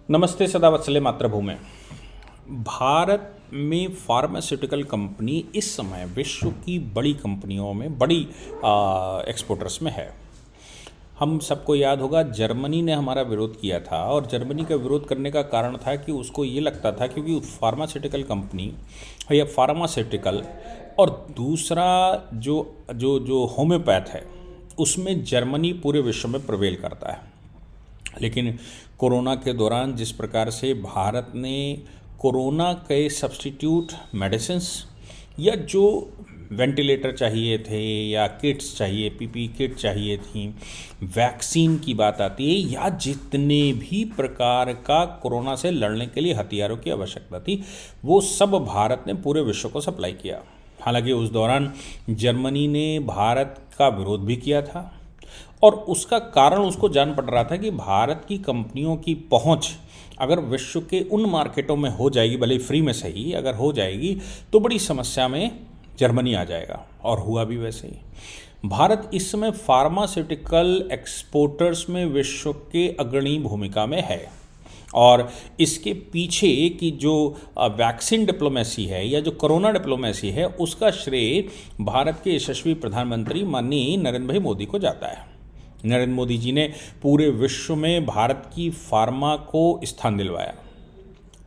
नमस्ते सदा वत्सले मातृभूमि। भारत में फार्मास्यूटिकल कंपनी इस समय विश्व की बड़ी कंपनियों में बड़ी एक्सपोर्टर्स में है। हम सबको याद होगा जर्मनी ने हमारा विरोध किया था और जर्मनी का विरोध करने का कारण था कि उसको ये लगता था क्योंकि फार्मास्यूटिकल कंपनी या फार्मास्यूटिकल और दूसरा जो जो जो होम्योपैथ है उसमें जर्मनी पूरे विश्व में प्रिवेल करता है। लेकिन कोरोना के दौरान जिस प्रकार से भारत ने कोरोना के सब्स्टिट्यूट मेडिसिन्स या जो वेंटिलेटर चाहिए थे या किट्स चाहिए, पीपी किट चाहिए थी, वैक्सीन की बात आती है या जितने भी प्रकार का कोरोना से लड़ने के लिए हथियारों की आवश्यकता थी वो सब भारत ने पूरे विश्व को सप्लाई किया। हालांकि उस दौरान जर्मनी ने भारत का विरोध भी किया था और उसका कारण उसको जान पड़ रहा था कि भारत की कंपनियों की पहुंच अगर विश्व के उन मार्केटों में हो जाएगी, भले फ्री में सही, अगर हो जाएगी तो बड़ी समस्या में जर्मनी आ जाएगा और हुआ भी वैसे ही। भारत इस समय फार्मास्यूटिकल एक्सपोर्टर्स में विश्व के अग्रणी भूमिका में है और इसके पीछे की जो वैक्सीन डिप्लोमेसी है या जो कोरोना डिप्लोमेसी है उसका श्रेय भारत के यशस्वी प्रधानमंत्री माननीय नरेंद्र भाई मोदी को जाता है। नरेंद्र मोदी जी ने पूरे विश्व में भारत की फार्मा को स्थान दिलवाया,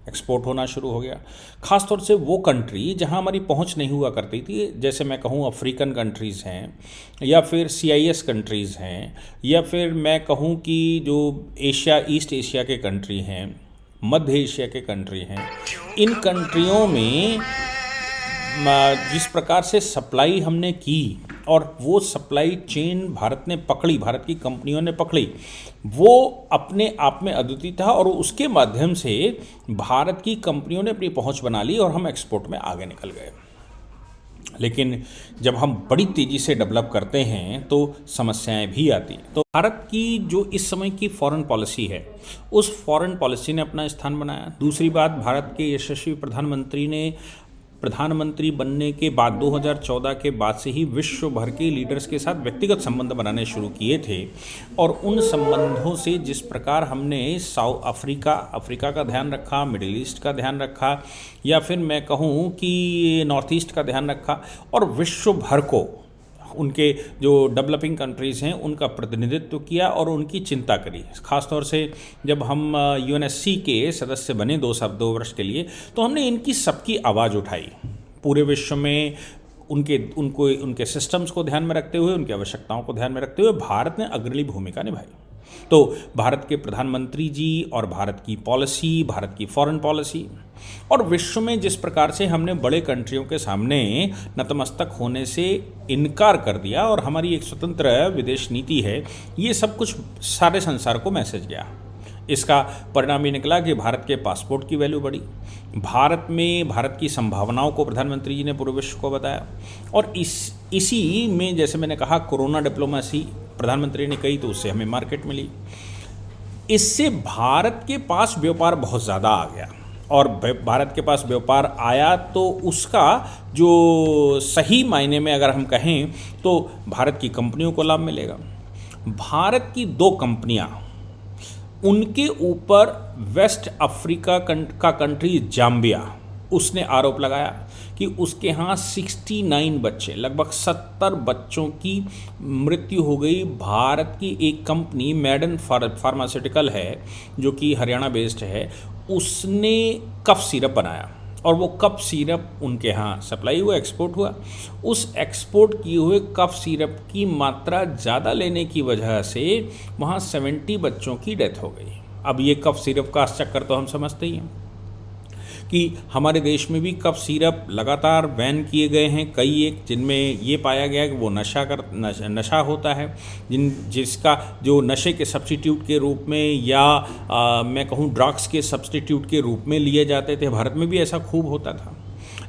एक्सपोर्ट होना शुरू हो गया। ख़ासतौर से वो कंट्री जहां हमारी पहुंच नहीं हुआ करती थी, जैसे मैं कहूं अफ्रीकन कंट्रीज़ हैं या फिर CIS कंट्रीज़ हैं या फिर मैं कहूं कि जो एशिया, ईस्ट एशिया के कंट्री हैं, मध्य एशिया के कंट्री हैं, इन कंट्रियों में जिस प्रकार से सप्लाई हमने की और वो सप्लाई चेन भारत ने पकड़ी, भारत की कंपनियों ने पकड़ी, वो अपने आप में अद्वितीय था और उसके माध्यम से भारत की कंपनियों ने अपनी पहुंच बना ली और हम एक्सपोर्ट में आगे निकल गए। लेकिन जब हम बड़ी तेज़ी से डेवलप करते हैं तो समस्याएं भी आती हैं। तो भारत की जो इस समय की फॉरेन पॉलिसी है उस फॉरेन पॉलिसी ने अपना स्थान बनाया। दूसरी बात, भारत के यशस्वी प्रधानमंत्री ने प्रधानमंत्री बनने के बाद 2014 के बाद से ही विश्व भर के लीडर्स के साथ व्यक्तिगत संबंध बनाने शुरू किए थे और उन संबंधों से जिस प्रकार हमने अफ्रीका का ध्यान रखा, मिडिल ईस्ट का ध्यान रखा या फिर मैं कहूँ कि नॉर्थ ईस्ट का ध्यान रखा और विश्व भर को उनके जो डेवलपिंग कंट्रीज़ हैं उनका प्रतिनिधित्व किया और उनकी चिंता करी। ख़ासतौर से जब हम UNSC के सदस्य बने 2 वर्ष के लिए तो हमने इनकी सबकी आवाज़ उठाई। पूरे विश्व में उनके सिस्टम्स को ध्यान में रखते हुए, उनकी आवश्यकताओं को ध्यान में रखते हुए भारत ने अग्रणी भूमिका निभाई। तो भारत के प्रधानमंत्री जी और भारत की पॉलिसी, भारत की फॉरेन पॉलिसी और विश्व में जिस प्रकार से हमने बड़े कंट्रियों के सामने नतमस्तक होने से इनकार कर दिया और हमारी एक स्वतंत्र विदेश नीति है, ये सब कुछ सारे संसार को मैसेज गया। इसका परिणाम ये निकला कि भारत के पासपोर्ट की वैल्यू बढ़ी, भारत की संभावनाओं को प्रधानमंत्री जी ने पूरे विश्व को बताया और इसी में जैसे मैंने कहा कोरोना डिप्लोमेसी प्रधानमंत्री ने कही तो उससे हमें मार्केट मिली। इससे भारत के पास व्यापार बहुत ज़्यादा आ गया और भारत के पास व्यापार आया तो उसका जो सही मायने में अगर हम कहें तो भारत की कंपनियों को लाभ मिलेगा। भारत की 2 कंपनियां, उनके ऊपर वेस्ट अफ्रीका का कंट्री जाम्बिया, उसने आरोप लगाया कि उसके यहाँ 69 बच्चे, लगभग 70 बच्चों की मृत्यु हो गई। भारत की एक कंपनी मैडन फार्मास्यूटिकल है जो कि हरियाणा बेस्ड है, उसने कफ सिरप बनाया और वो कफ सिरप उनके यहाँ सप्लाई हुआ, एक्सपोर्ट हुआ। उस एक्सपोर्ट किए हुए कफ सिरप की मात्रा ज़्यादा लेने की वजह से वहाँ 70 बच्चों की डेथ हो गई। अब ये कफ सिरप का चक्कर तो हम समझते ही हैं कि हमारे देश में भी कफ सिरप लगातार बैन किए गए हैं, कई एक जिनमें ये पाया गया कि वो नशा होता है, जिसका जो नशे के सब्स्टिट्यूट के रूप में या मैं कहूँ ड्रग्स के सब्स्टिट्यूट के रूप में लिए जाते थे। भारत में भी ऐसा खूब होता था,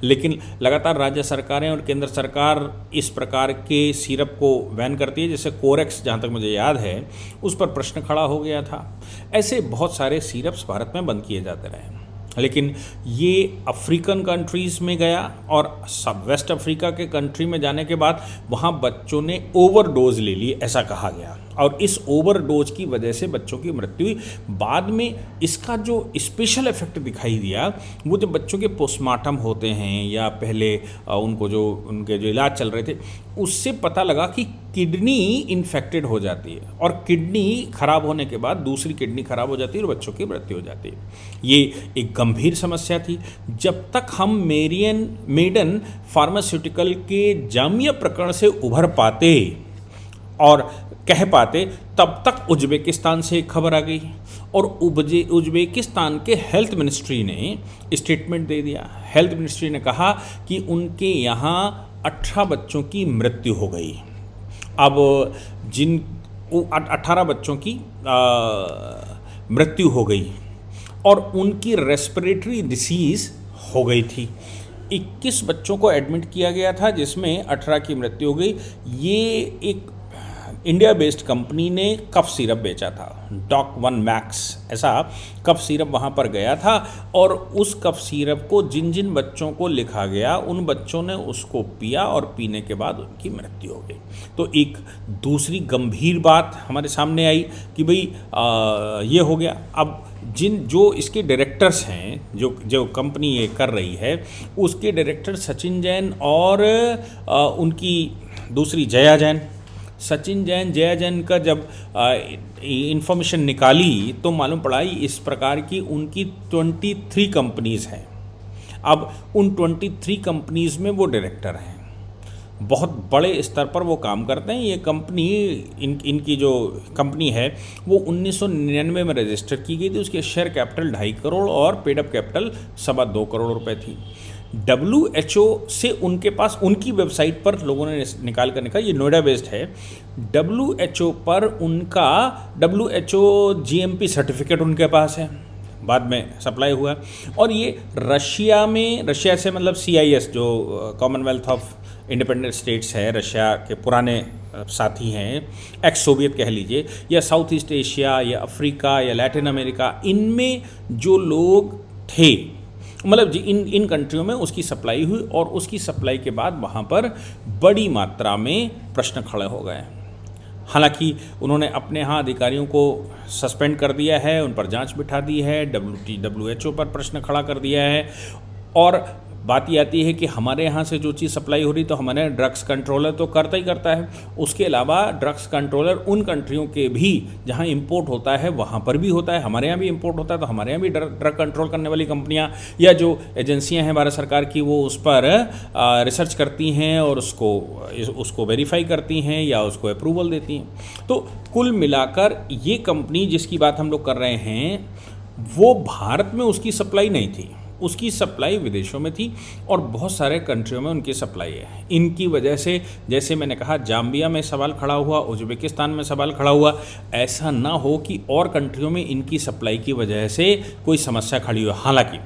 लेकिन लगातार राज्य सरकारें और केंद्र सरकार इस प्रकार के सिरप को बैन करती है। जैसे कोरेक्स, जहाँ तक मुझे याद है, उस पर प्रश्न खड़ा हो गया था। ऐसे बहुत सारे सिरप्स भारत में बंद किए जाते रहे, लेकिन ये अफ्रीकन कंट्रीज़ में गया और सब वेस्ट अफ्रीका के कंट्री में जाने के बाद वहाँ बच्चों ने ओवरडोज ले ली, ऐसा कहा गया। और इस ओवरडोज की वजह से बच्चों की मृत्यु हुई। बाद में इसका जो स्पेशल इफेक्ट दिखाई दिया वो जब बच्चों के पोस्टमार्टम होते हैं या पहले उनको जो उनके जो इलाज चल रहे थे उससे पता लगा कि किडनी इन्फेक्टेड हो जाती है और किडनी खराब होने के बाद दूसरी किडनी खराब हो जाती है और बच्चों की मृत्यु हो जाती है। ये एक गंभीर समस्या थी। जब तक हम मेडन फार्मास्यूटिकल के जामिया प्रकरण से उभर पाते और कह पाते तब तक उज्बेकिस्तान से एक खबर आ गई और उज्बेकिस्तान के हेल्थ मिनिस्ट्री ने स्टेटमेंट दे दिया। हेल्थ मिनिस्ट्री ने कहा कि उनके यहाँ 18 बच्चों की मृत्यु हो गई। अब जिन 18 बच्चों की मृत्यु हो गई और उनकी रेस्पिरेटरी डिसीज़ हो गई थी। 21 बच्चों को एडमिट किया गया था जिसमें 18 की मृत्यु हो गई। ये एक इंडिया बेस्ड कंपनी ने कफ सिरप बेचा था, डॉक वन मैक्स ऐसा कफ सिरप वहाँ पर गया था और उस कफ सिरप को जिन जिन बच्चों को लिखा गया उन बच्चों ने उसको पिया और पीने के बाद उनकी मृत्यु हो गई। तो एक दूसरी गंभीर बात हमारे सामने आई कि भाई ये हो गया। अब जो इसके डायरेक्टर्स हैं जो कंपनी ये कर रही है उसके डायरेक्टर सचिन जैन और उनकी दूसरी जया जैन जया जैन का जब इंफॉर्मेशन निकाली तो मालूम पड़ा इस प्रकार की उनकी 23 कंपनीज़ हैं। अब उन 23 कंपनीज़ में वो डायरेक्टर हैं, बहुत बड़े स्तर पर वो काम करते हैं। ये कंपनी इनकी जो कंपनी है वो 1999 में रजिस्टर की गई थी। उसके शेयर कैपिटल 2.5 करोड़ और पेड अप कैपिटल 2.25 करोड़ रुपए थी। WHO से उनके पास उनकी वेबसाइट पर लोगों ने निकाल कर निकाला, ये नोएडा बेस्ड है। WHO पर उनका WHO GMP सर्टिफिकेट उनके पास है, बाद में सप्लाई हुआ। और ये रशिया से मतलब CIS जो कॉमनवेल्थ ऑफ इंडिपेंडेंट स्टेट्स है, रशिया के पुराने साथी हैं, एक्स सोवियत कह लीजिए, या साउथ ईस्ट एशिया या अफ्रीका या लैटिन अमेरिका, इनमें जो लोग थे मतलब इन कंट्रियों में उसकी सप्लाई हुई और उसकी सप्लाई के बाद वहाँ पर बड़ी मात्रा में प्रश्न खड़े हो गए। हालांकि उन्होंने अपने यहाँ अधिकारियों को सस्पेंड कर दिया है, उन पर जांच बिठा दी है, WHO पर प्रश्न खड़ा कर दिया है। और बात ये आती है कि हमारे यहाँ से जो चीज़ सप्लाई हो रही तो हमारे ड्रग्स कंट्रोलर तो करता ही करता है, उसके अलावा ड्रग्स कंट्रोलर उन कंट्रियों के भी जहाँ इंपोर्ट होता है वहाँ पर भी होता है, हमारे यहाँ भी इंपोर्ट होता है, तो हमारे यहाँ भी ड्रग कंट्रोल करने वाली कंपनियाँ या जो एजेंसियाँ हैं भारत सरकार की वो उस पर रिसर्च करती हैं और उसको वेरीफाई करती हैं या उसको अप्रूवल देती हैं। तो कुल मिलाकर ये कंपनी जिसकी बात हम लोग कर रहे हैं वो भारत में उसकी सप्लाई नहीं थी, उसकी सप्लाई विदेशों में थी और बहुत सारे कंट्रियों में उनकी सप्लाई है। इनकी वजह से जैसे मैंने कहा जाम्बिया में सवाल खड़ा हुआ, उज्बेकिस्तान में सवाल खड़ा हुआ, ऐसा ना हो कि और कंट्रियों में इनकी सप्लाई की वजह से कोई समस्या खड़ी हो। हालांकि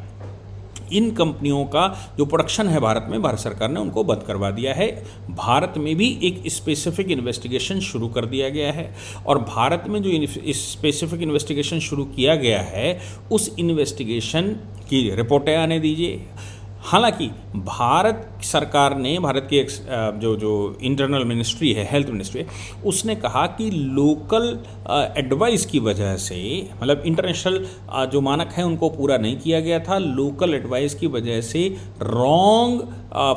इन कंपनियों का जो प्रोडक्शन है भारत में, भारत सरकार ने उनको बंद करवा दिया है। भारत में भी एक स्पेसिफिक इन्वेस्टिगेशन शुरू कर दिया गया है और भारत में जो स्पेसिफिक इन्वेस्टिगेशन शुरू किया गया है उस इन्वेस्टिगेशन की रिपोर्टें आने दीजिए। हालांकि भारत सरकार ने, भारत की जो इंटरनल मिनिस्ट्री है, हेल्थ मिनिस्ट्री, उसने कहा कि लोकल एडवाइस की वजह से, मतलब इंटरनेशनल जो मानक हैं उनको पूरा नहीं किया गया था, लोकल एडवाइस की वजह से रॉन्ग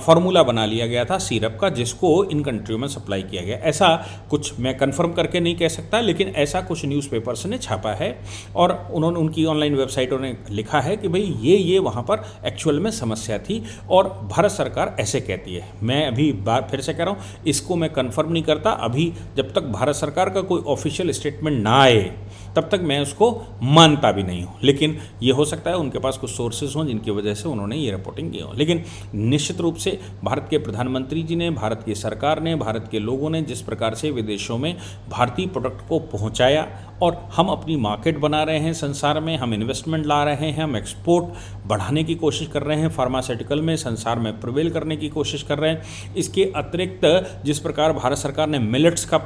फार्मूला बना लिया गया था सिरप का, जिसको इन कंट्रियों में सप्लाई किया गया। ऐसा कुछ मैं कंफर्म करके नहीं कह सकता, लेकिन ऐसा कुछ न्यूज़पेपर्स ने छापा है और उन्होंने उनकी ऑनलाइन वेबसाइटों ने लिखा है कि भाई ये वहाँ पर एक्चुअल में समस्या थी और भारत सरकार ऐसे कहती है। मैं अभी बात फिर से कह रहा हूँ, इसको मैं कंफर्म नहीं करता। अभी जब तक भारत सरकार का कोई ऑफिशियल स्टेटमेंट ना आए तब तक मैं उसको मानता भी नहीं हूँ, लेकिन ये हो सकता है उनके पास कुछ सोर्सेज हों जिनकी वजह से उन्होंने ये रिपोर्टिंग की हो। लेकिन निश्चित रूप से भारत के प्रधानमंत्री जी ने, भारत की सरकार ने, भारत के लोगों ने जिस प्रकार से विदेशों में भारतीय प्रोडक्ट को पहुँचाया और हम अपनी मार्केट बना रहे हैं संसार में, हम इन्वेस्टमेंट ला रहे हैं, हम एक्सपोर्ट बढ़ाने की कोशिश कर रहे हैं, फार्मास्यूटिकल में संसार में प्रिवेल करने की कोशिश कर रहे हैं। इसके अतिरिक्त जिस प्रकार भारत सरकार ने मिलेट्स का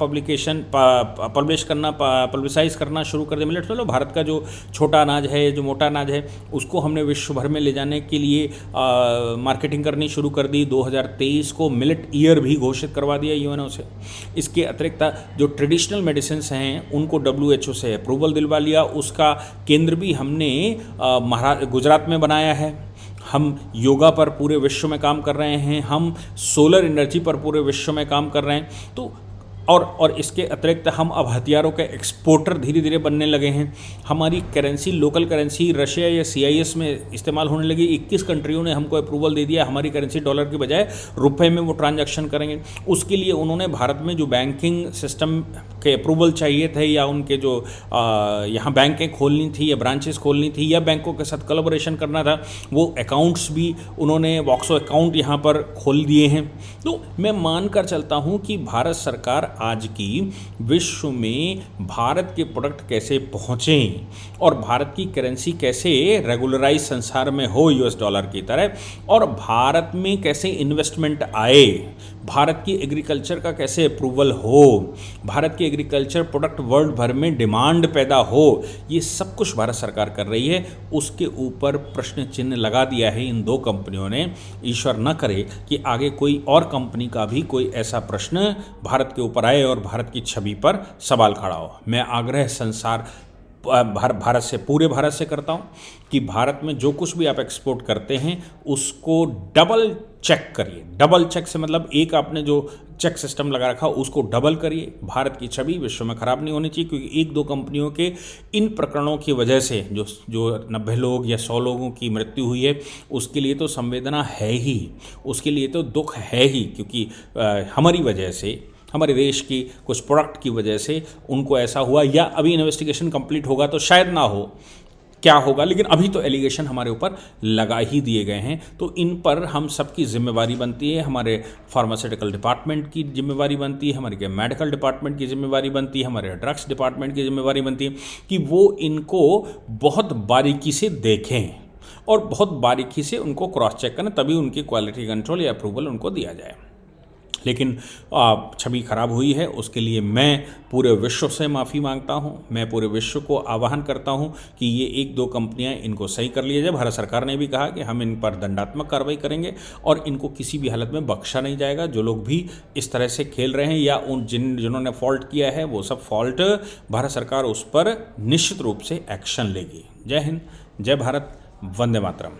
पब्लिसाइज करना शुरू शुरू कर दिया। मिलेट्स मतलब भारत का जो छोटा अनाज है, जो मोटा अनाज है, उसको हमने विश्व भर में ले जाने के लिए मार्केटिंग करनी शुरू कर दी। 2023 को मिलेट ईयर भी घोषित करवा दिया यूएनओ से। इसके अतिरिक्त जो ट्रेडिशनल मेडिसिन हैं उनको WHO से अप्रूवल दिलवा लिया। उसका केंद्र भी हमने गुजरात में बनाया है। हम योगा पर पूरे विश्व में काम कर रहे हैं, हम सोलर एनर्जी पर पूरे विश्व में काम कर रहे हैं। तो और इसके अतिरिक्त हम अब हथियारों के एक्सपोर्टर धीरे धीरे बनने लगे हैं। हमारी करेंसी, लोकल करेंसी रशिया या CIS में इस्तेमाल होने लगी। 21 कंट्रियों ने हमको अप्रूवल दे दिया, हमारी करेंसी डॉलर की बजाय रुपए में वो ट्रांजैक्शन करेंगे। उसके लिए उन्होंने भारत में जो बैंकिंग सिस्टम के अप्रूवल चाहिए थे, या उनके जो यहाँ बैंकें खोलनी थी या ब्रांचेस खोलनी थी या बैंकों के साथ कोलैबोरेशन करना था, वो अकाउंट्स भी उन्होंने वॉक्सो अकाउंट यहाँ पर खोल दिए हैं। तो मैं मान कर चलता हूँ कि भारत सरकार आज की विश्व में भारत के प्रोडक्ट कैसे पहुँचें और भारत की करेंसी कैसे रेगुलराइज संसार में हो US डॉलर की तरह, और भारत में कैसे इन्वेस्टमेंट आए, भारत की एग्रीकल्चर का कैसे अप्रूवल हो, भारत की एग्रीकल्चर प्रोडक्ट वर्ल्ड भर में डिमांड पैदा हो, ये सब कुछ भारत सरकार कर रही है। उसके ऊपर प्रश्न चिन्ह लगा दिया है इन दो कंपनियों ने। ईश्वर न करे कि आगे कोई और कंपनी का भी कोई ऐसा प्रश्न भारत के ऊपर आए और भारत की छवि पर सवाल खड़ा हो। मैं आग्रह संसार भारत से, पूरे भारत से करता हूँ कि भारत में जो कुछ भी आप एक्सपोर्ट करते हैं उसको डबल चेक करिए। डबल चेक से मतलब एक आपने जो चेक सिस्टम लगा रखा उसको डबल करिए। भारत की छवि विश्व में खराब नहीं होनी चाहिए, क्योंकि 1-2 कंपनियों के इन प्रकरणों की वजह से जो 90 लोग या 100 लोगों की मृत्यु हुई है, उसके लिए तो संवेदना है ही, उसके लिए तो दुख है ही, क्योंकि हमारी वजह से, हमारे देश की कुछ प्रोडक्ट की वजह से उनको ऐसा हुआ। या अभी इन्वेस्टिगेशन कंप्लीट होगा तो शायद ना हो, क्या होगा, लेकिन अभी तो एलिगेशन हमारे ऊपर लगा ही दिए गए हैं। तो इन पर हम सबकी जिम्मेवारी बनती है। हमारे फार्मास्यूटिकल डिपार्टमेंट की जिम्मेवारी बनती है, हमारे मेडिकल डिपार्टमेंट की जिम्मेवारी बनती है, हमारे ड्रग्स डिपार्टमेंट की जिम्मेवारी बनती है कि वो इनको बहुत बारीकी से देखें और बहुत बारीकी से उनको क्रॉस चेक करें, तभी उनकी क्वालिटी कंट्रोल या अप्रूवल उनको दिया जाए। लेकिन छवि खराब हुई है, उसके लिए मैं पूरे विश्व से माफ़ी मांगता हूं। मैं पूरे विश्व को आह्वान करता हूं कि ये 1-2 कंपनियां इनको सही कर लिया जाए। भारत सरकार ने भी कहा कि हम इन पर दंडात्मक कार्रवाई करेंगे और इनको किसी भी हालत में बख्शा नहीं जाएगा। जो लोग भी इस तरह से खेल रहे हैं या जिन्होंने फॉल्ट किया है, वो सब फॉल्ट भारत सरकार उस पर निश्चित रूप से एक्शन लेगी। जय हिंद, जय भारत, वंदे मातरम।